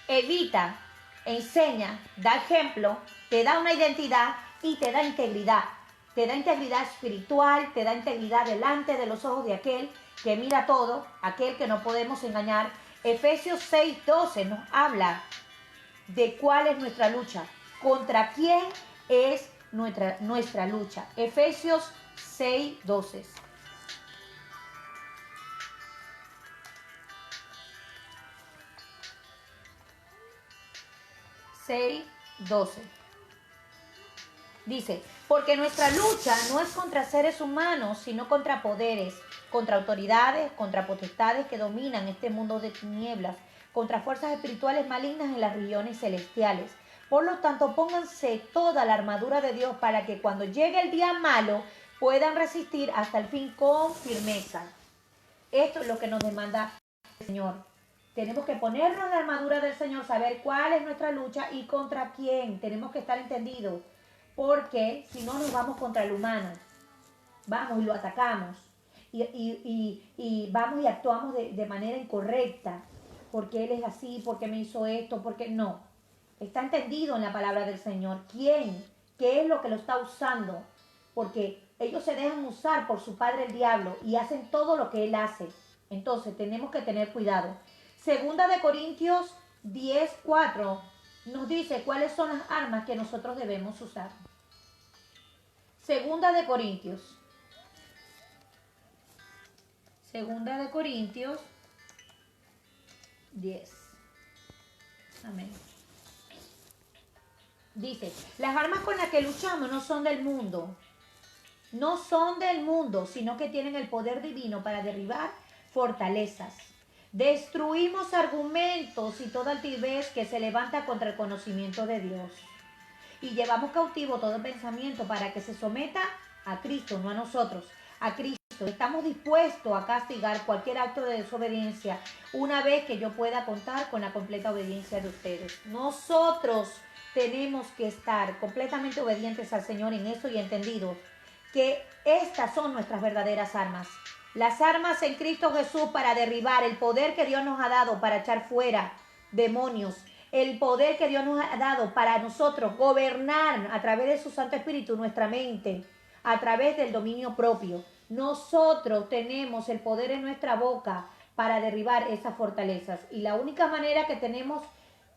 Evita, enseña, da ejemplo, te da una identidad y te da integridad. Te da integridad espiritual, te da integridad delante de los ojos de aquel que mira todo, aquel que no podemos engañar. Efesios 6:12 nos habla de cuál es nuestra lucha, contra quién es nuestra lucha. Efesios 6:12. Dice, porque nuestra lucha no es contra seres humanos, sino contra poderes, contra autoridades, contra potestades que dominan este mundo de tinieblas, contra fuerzas espirituales malignas en las regiones celestiales. Por lo tanto, pónganse toda la armadura de Dios para que cuando llegue el día malo puedan resistir hasta el fin con firmeza. Esto es lo que nos demanda el Señor. Tenemos que ponernos la armadura del Señor, saber cuál es nuestra lucha y contra quién. Tenemos que estar entendidos, porque si no nos vamos contra el humano. Vamos y lo atacamos. Y vamos y actuamos de manera incorrecta. Porque Él es así, porque me hizo esto, porque no. Está entendido en la palabra del Señor. ¿Quién? ¿Qué es lo que lo está usando? Porque ellos se dejan usar por su padre el diablo y hacen todo lo que él hace. Entonces tenemos que tener cuidado. Segunda de Corintios 10:4 nos dice cuáles son las armas que nosotros debemos usar. Segunda de Corintios 10. Amén. Dice, las armas con las que luchamos no son del mundo. No son del mundo, sino que tienen el poder divino para derribar fortalezas. Destruimos argumentos y toda altivez que se levanta contra el conocimiento de Dios. Y llevamos cautivo todo pensamiento para que se someta a Cristo, no a nosotros, a Cristo. Estamos dispuestos a castigar cualquier acto de desobediencia una vez que yo pueda contar con la completa obediencia de ustedes. Nosotros tenemos que estar completamente obedientes al Señor en eso y entendidos que estas son nuestras verdaderas armas. Las armas en Cristo Jesús para derribar el poder que Dios nos ha dado para echar fuera demonios, el poder que Dios nos ha dado para nosotros gobernar a través de su Santo Espíritu nuestra mente, a través del dominio propio. Nosotros tenemos el poder en nuestra boca para derribar esas fortalezas. Y la única manera que tenemos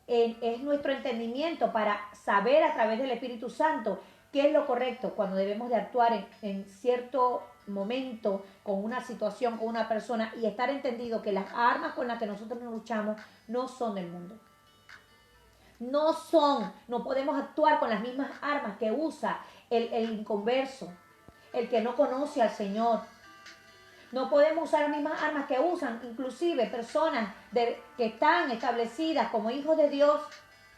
es nuestro entendimiento para saber a través del Espíritu Santo qué es lo correcto cuando debemos de actuar en cierto momento, con una situación, con una persona, y estar entendido que las armas con las que nosotros nos luchamos no son del mundo. No podemos actuar con las mismas armas que usa el inconverso, el que no conoce al Señor. No podemos usar las mismas armas que usan inclusive personas que están establecidas como hijos de Dios,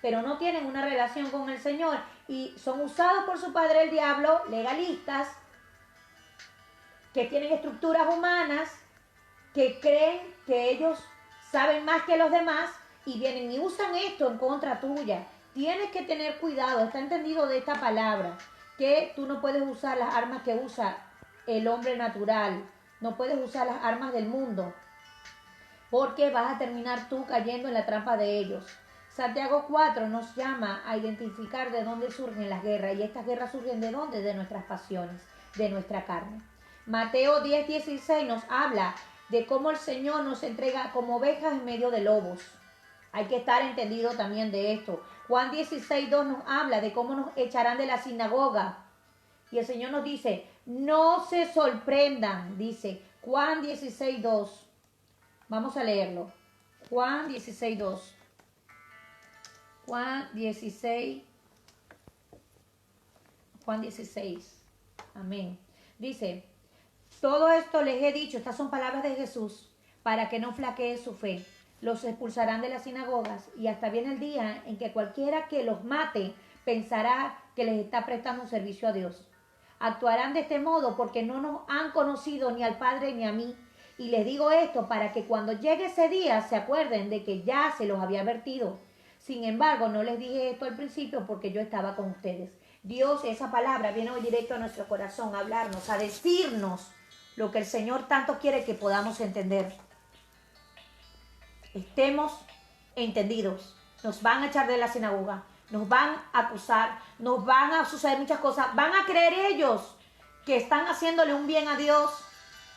pero no tienen una relación con el Señor y son usados por su padre el diablo, legalistas, que tienen estructuras humanas, que creen que ellos saben más que los demás y vienen y usan esto en contra tuya. Tienes que tener cuidado, está entendido de esta palabra, que tú no puedes usar las armas que usa el hombre natural, no puedes usar las armas del mundo, porque vas a terminar tú cayendo en la trampa de ellos. Santiago 4 nos llama a identificar de dónde surgen las guerras, y estas guerras surgen de dónde, de nuestras pasiones, de nuestra carne. Mateo 10:16 nos habla de cómo el Señor nos entrega como ovejas en medio de lobos. Hay que estar entendido también de esto. Juan 16:2 nos habla de cómo nos echarán de la sinagoga. Y el Señor nos dice, no se sorprendan, dice Juan 16:2. Vamos a leerlo. Juan 16:2. Juan 16. Juan 16. Amén. Dice, todo esto les he dicho, estas son palabras de Jesús, para que no flaquee su fe. Los expulsarán de las sinagogas y hasta viene el día en que cualquiera que los mate pensará que les está prestando un servicio a Dios. Actuarán de este modo porque no nos han conocido ni al Padre ni a mí. Y les digo esto para que cuando llegue ese día se acuerden de que ya se los había advertido. Sin embargo, no les dije esto al principio porque yo estaba con ustedes. Dios, esa palabra viene hoy directo a nuestro corazón, a hablarnos, a decirnos lo que el Señor tanto quiere que podamos entender. Estemos entendidos. Nos van a echar de la sinagoga, nos van a acusar, nos van a suceder muchas cosas. Van a creer ellos que están haciéndole un bien a Dios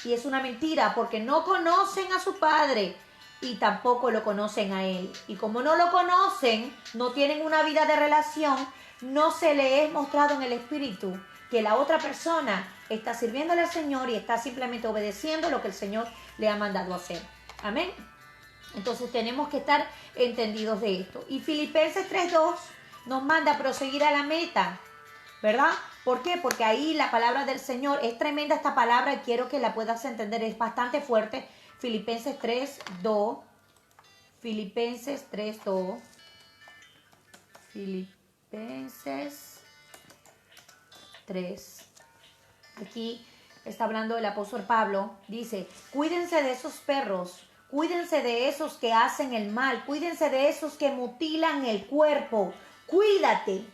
y es una mentira porque no conocen a su Padre y tampoco lo conocen a Él. Y como no lo conocen, no tienen una vida de relación, no se le es mostrado en el Espíritu que la otra persona está sirviéndole al Señor y está simplemente obedeciendo lo que el Señor le ha mandado hacer. Amén. Entonces tenemos que estar entendidos de esto. Y Filipenses 3:2 nos manda a proseguir a la meta, ¿verdad? ¿Por qué? Porque ahí la palabra del Señor, es tremenda esta palabra y quiero que la puedas entender, es bastante fuerte. Filipenses 3:2. Filipenses 3:2. Filipenses 3. Aquí está hablando el apóstol Pablo. Dice, cuídense de esos perros. Cuídense de esos que hacen el mal. Cuídense de esos que mutilan el cuerpo. Cuídate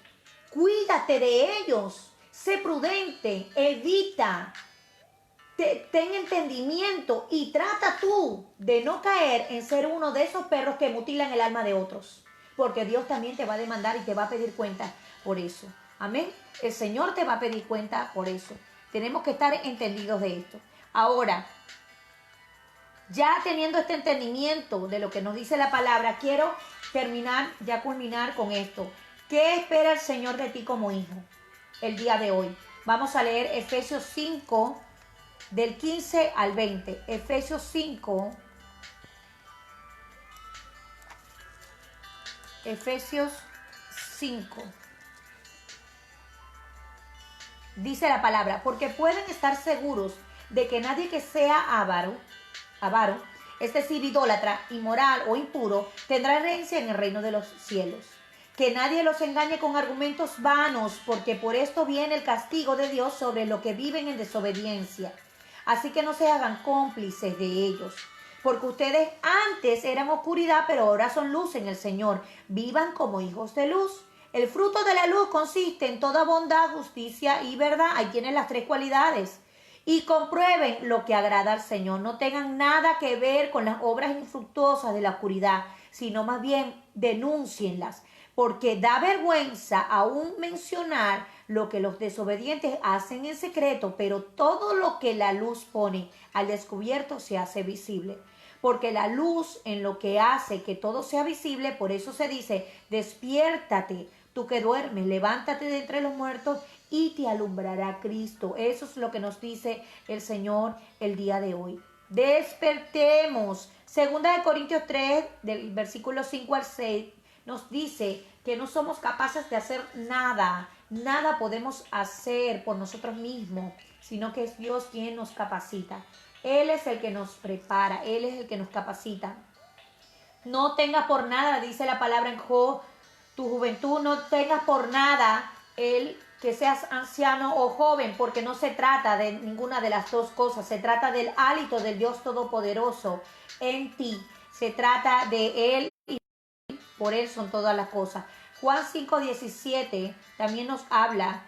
de ellos. Sé prudente. Evita. Ten entendimiento y trata tú de no caer en ser uno de esos perros que mutilan el alma de otros. Porque Dios también te va a demandar y te va a pedir cuenta por eso. Amén. El Señor te va a pedir cuenta por eso. Tenemos que estar entendidos de esto. Ahora, ya teniendo este entendimiento de lo que nos dice la palabra, quiero culminar con esto. ¿Qué espera el Señor de ti como hijo el día de hoy? Vamos a leer Efesios 5, del 15 al 20. Efesios 5. Efesios 5. dice la palabra, porque pueden estar seguros de que nadie que sea avaro, es decir, idólatra, inmoral o impuro, tendrá herencia en el reino de los cielos. Que nadie los engañe con argumentos vanos, porque por esto viene el castigo de Dios sobre los que viven en desobediencia. Así que no se hagan cómplices de ellos, porque ustedes antes eran oscuridad, pero ahora son luz en el Señor. Vivan como hijos de luz. El fruto de la luz consiste en toda bondad, justicia y verdad. Ahí tienen las tres cualidades. Y comprueben lo que agrada al Señor. No tengan nada que ver con las obras infructuosas de la oscuridad, sino más bien denúncienlas, porque da vergüenza aún mencionar lo que los desobedientes hacen en secreto, pero todo lo que la luz pone al descubierto se hace visible. Porque la luz en lo que hace que todo sea visible, por eso se dice, despiértate, tú que duermes, levántate de entre los muertos y te alumbrará Cristo. Eso es lo que nos dice el Señor el día de hoy. Despertemos. Segunda de Corintios 3, del versículo 5 al 6, nos dice que no somos capaces de hacer nada. Nada podemos hacer por nosotros mismos, sino que es Dios quien nos capacita. Él es el que nos prepara, Él es el que nos capacita. No tengas por nada, dice la palabra en Job, tu juventud, no tengas por nada el que seas anciano o joven, porque no se trata de ninguna de las dos cosas, se trata del hálito del Dios Todopoderoso en ti, se trata de Él y por Él son todas las cosas. Juan 5:17 también nos habla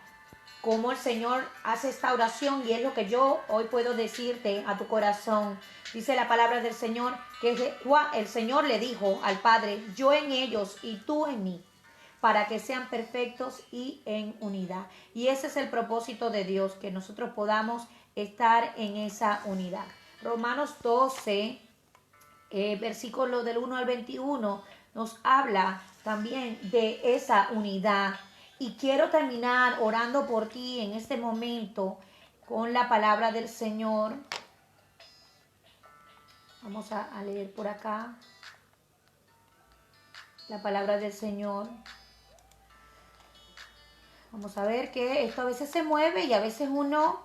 cómo el Señor hace esta oración y es lo que yo hoy puedo decirte a tu corazón. Dice la palabra del Señor que el Señor le dijo al Padre, yo en ellos y tú en mí, para que sean perfectos y en unidad. Y ese es el propósito de Dios, que nosotros podamos estar en esa unidad. Romanos 12, versículo del 1 al 21, nos habla también de esa unidad. Y quiero terminar orando por ti en este momento con la palabra del Señor. Vamos a leer por acá la palabra del Señor. Vamos a ver que esto a veces se mueve y a veces uno,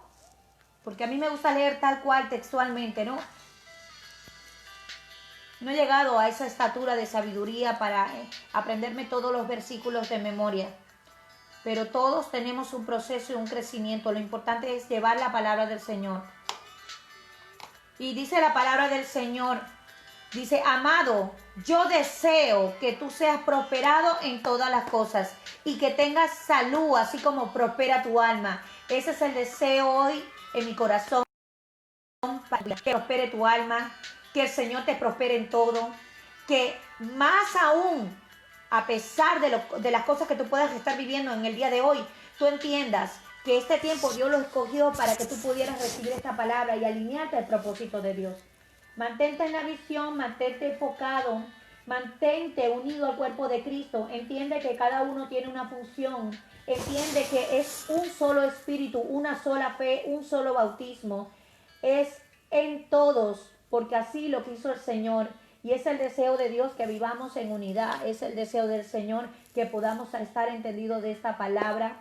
porque a mí me gusta leer tal cual textualmente, ¿no? No he llegado a esa estatura de sabiduría para aprenderme todos los versículos de memoria. Pero todos tenemos un proceso y un crecimiento. Lo importante es llevar la palabra del Señor. Y dice la palabra del Señor, dice, amado, yo deseo que tú seas prosperado en todas las cosas y que tengas salud, así como prospera tu alma. Ese es el deseo hoy en mi corazón, para que prospere tu alma, que el Señor te prospere en todo, que más aún, a pesar de las cosas que tú puedas estar viviendo en el día de hoy, tú entiendas que este tiempo Dios lo escogió para que tú pudieras recibir esta palabra y alinearte al propósito de Dios. Mantente en la visión, mantente enfocado, mantente unido al cuerpo de Cristo. Entiende que cada uno tiene una función. Entiende que es un solo espíritu, una sola fe, un solo bautismo. Es en todos, porque así lo quiso el Señor. Y es el deseo de Dios que vivamos en unidad. Es el deseo del Señor que podamos estar entendidos de esta palabra.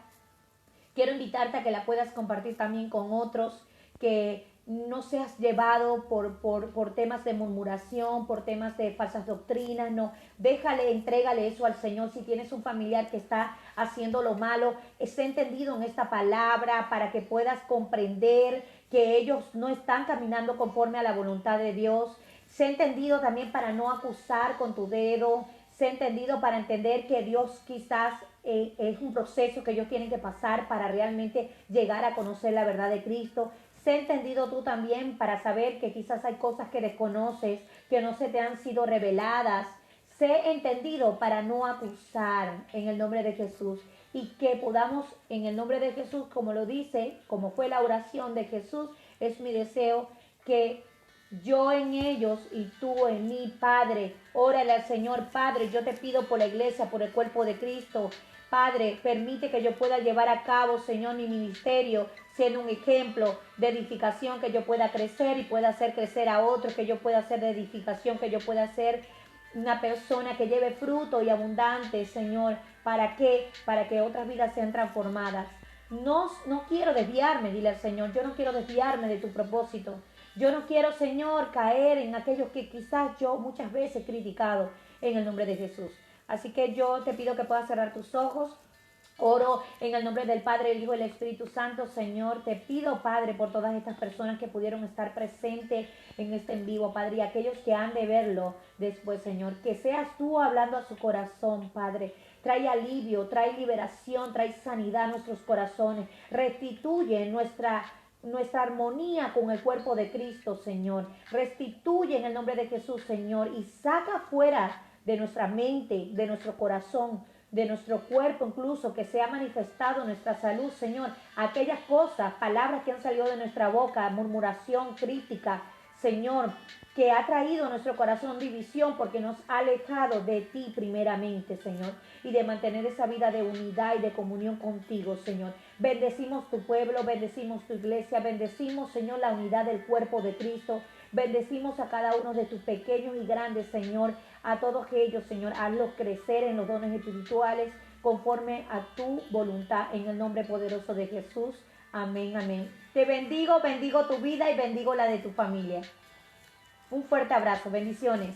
Quiero invitarte a que la puedas compartir también con otros, que no seas llevado por temas de murmuración, por temas de falsas doctrinas. No, entrégale eso al Señor. Si tienes un familiar que está haciendo lo malo, esté entendido en esta palabra para que puedas comprender que ellos no están caminando conforme a la voluntad de Dios. Sé entendido también para no acusar con tu dedo. Sé entendido para entender que Dios quizás es un proceso que ellos tienen que pasar para realmente llegar a conocer la verdad de Cristo. Sé entendido tú también para saber que quizás hay cosas que desconoces, que no se te han sido reveladas. Sé entendido para no acusar en el nombre de Jesús. Y que podamos en el nombre de Jesús, como lo dice, como fue la oración de Jesús, es mi deseo que yo en ellos y tú en mí, Padre. Órale al Señor, Padre, yo te pido por la iglesia, por el cuerpo de Cristo. Padre, permite que yo pueda llevar a cabo, Señor, mi ministerio, siendo un ejemplo de edificación, que yo pueda crecer y pueda hacer crecer a otros, que yo pueda hacer de edificación, que yo pueda ser una persona que lleve fruto y abundante, Señor. ¿Para qué? Para que otras vidas sean transformadas. No quiero desviarme, dile al Señor, yo no quiero desviarme de tu propósito. Yo no quiero, Señor, caer en aquellos que quizás yo muchas veces he criticado en el nombre de Jesús. Así que yo te pido que puedas cerrar tus ojos. Oro en el nombre del Padre, el Hijo y el Espíritu Santo, Señor. Te pido, Padre, por todas estas personas que pudieron estar presentes en este en vivo, Padre, y aquellos que han de verlo después, Señor. Que seas tú hablando a su corazón, Padre. Trae alivio, trae liberación, trae sanidad a nuestros corazones. Restituye nuestra armonía con el cuerpo de Cristo, Señor. Restituye en el nombre de Jesús, Señor, y saca fuera de nuestra mente, de nuestro corazón, de nuestro cuerpo incluso, que se ha manifestado nuestra salud, Señor, aquellas cosas, palabras que han salido de nuestra boca, murmuración, crítica, Señor, que ha traído a nuestro corazón división porque nos ha alejado de ti primeramente, Señor, y de mantener esa vida de unidad y de comunión contigo, Señor. Bendecimos tu pueblo, bendecimos tu iglesia, bendecimos, Señor, la unidad del cuerpo de Cristo. Bendecimos a cada uno de tus pequeños y grandes, Señor, a todos ellos, Señor, hazlos crecer en los dones espirituales conforme a tu voluntad, en el nombre poderoso de Jesús. Amén, amén. Te bendigo, bendigo tu vida y bendigo la de tu familia. Un fuerte abrazo, bendiciones.